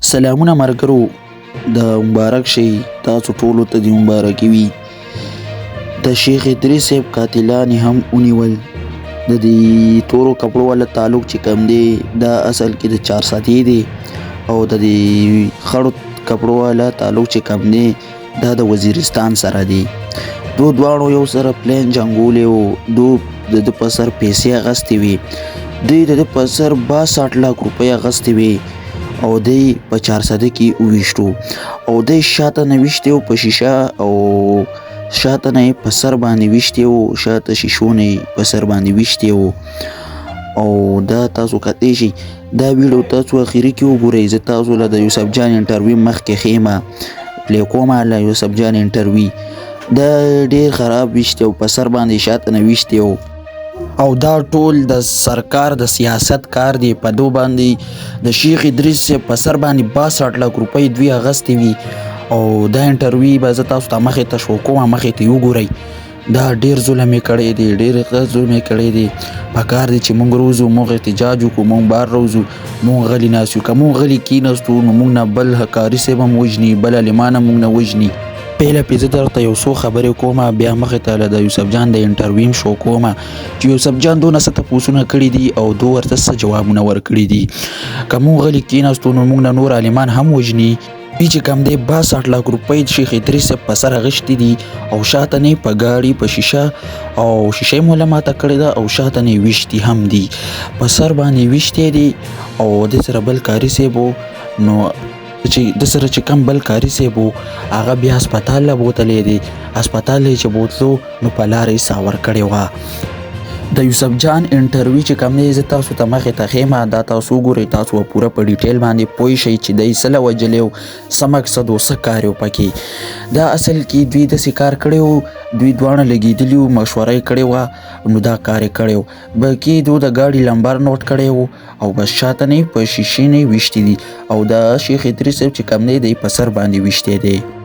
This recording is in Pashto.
سلامونه ملګرو، د مبارک شي تاسو ټولو ته دې مبارکي وي. د شیخ ادریس صاحب قاتلان یې هم ونیول. د دې تورو کپړو والا تعلق چې کوم دی دا اصل کې د چارسدې دی او د دې خړو کپړو والا تعلق چې کوم دی دا د وزیرستان سره دی. دو دواړو یو سره پلین جنګولی و. دو د ده په سر پیسې اخیستې وې. دوی د ده په سر 62 لاک روپۍ اخیستې وې او دی په چارسده کې وویشتو او دی شاته نه ویشتې و په شیشه او شاته نه یې په سر باندې ویشتې و، شاته شیشو نه یې په سر باندې ویشتې و. او دا تاسو کتلی شئ. دا ویډیو تاسو اخري کې وګورئ. زه تاسو له د یوسف جان انټرویو مخکې ښیمه پلی کومه له یوسف جان انټرویو. دا ډېر خراب ویشتې و، په سر باندې شاته نه ویشتې و او دا ټول د سرکار د سیاست کار دی. په دو باندې د شیخ ادریس په سر باندې 62 لاک روپۍ دوی اخیستې وي او دا انټرویو به زه تاسو ته مخې ته شو کومه، مخې ته یې وګورئ. دا ډېر ظلم یې کړی دی، ډېر ظلم یې کړی دی. پکار دی چې موږ روزو، موږ احتجاج وکړو، موږ بار روزو، موږ غلي ناست یو. که موږ غلي کېناستو نو موږ نه بل کاري صاحب هم وژني، بل عالمان هم موږ نه وژني. پهله پې زه درته یو څو خبرې کومه، بیا مخې ته له د یوسف جان د انټرویو شو کومه چې یوسف جان دونه څه تپوسونه کړي دي او دو ورته څه جوابونه ورکړي دي. که موږ غلي کېناستو نو موږ نه نور عالمان هم وژني. دوی چې کوم دی 62 لاک روپۍ شیخ ادریس صاحب په سر اخیستې دي او شاته نه یې په ګاډي په شیشه او شیشه یې موله ماته کړې ده او شاته نه یې ویشتي هم دي. په سر باندې ویشتې دي او د سره بل کاري صاحب و. نو چې د سره چې کم بل کاري صاحب و هغه بیا هسپتال له بوتلی دی. هسپتال یې چې بوتلو نو په لاره یې ساه ورکړې وه. د یوسف جان انټرویو چې کوم دی زه تاسو ته مخې ته ښیمه، دا تاسو وګورئ. تاسو به پوره په ډیټیل باندې پوه شئ چې دی څه له وجلی و، څه مقصد و، څه کار و پکې. دا اصل کې دوی داسې کار کړی و، دوی دواړه لګېدلي وو، مشوره یې کړې وه نو دا کار یې کړی و. بلکې دو د ګاډي لمبر نوټ کړی و او بس شاته نه یې په شیشې نه یې ویشتي دي او د شیخ ادریس صاحب چې کوم دی د یې په سر باندې ویشتی دی.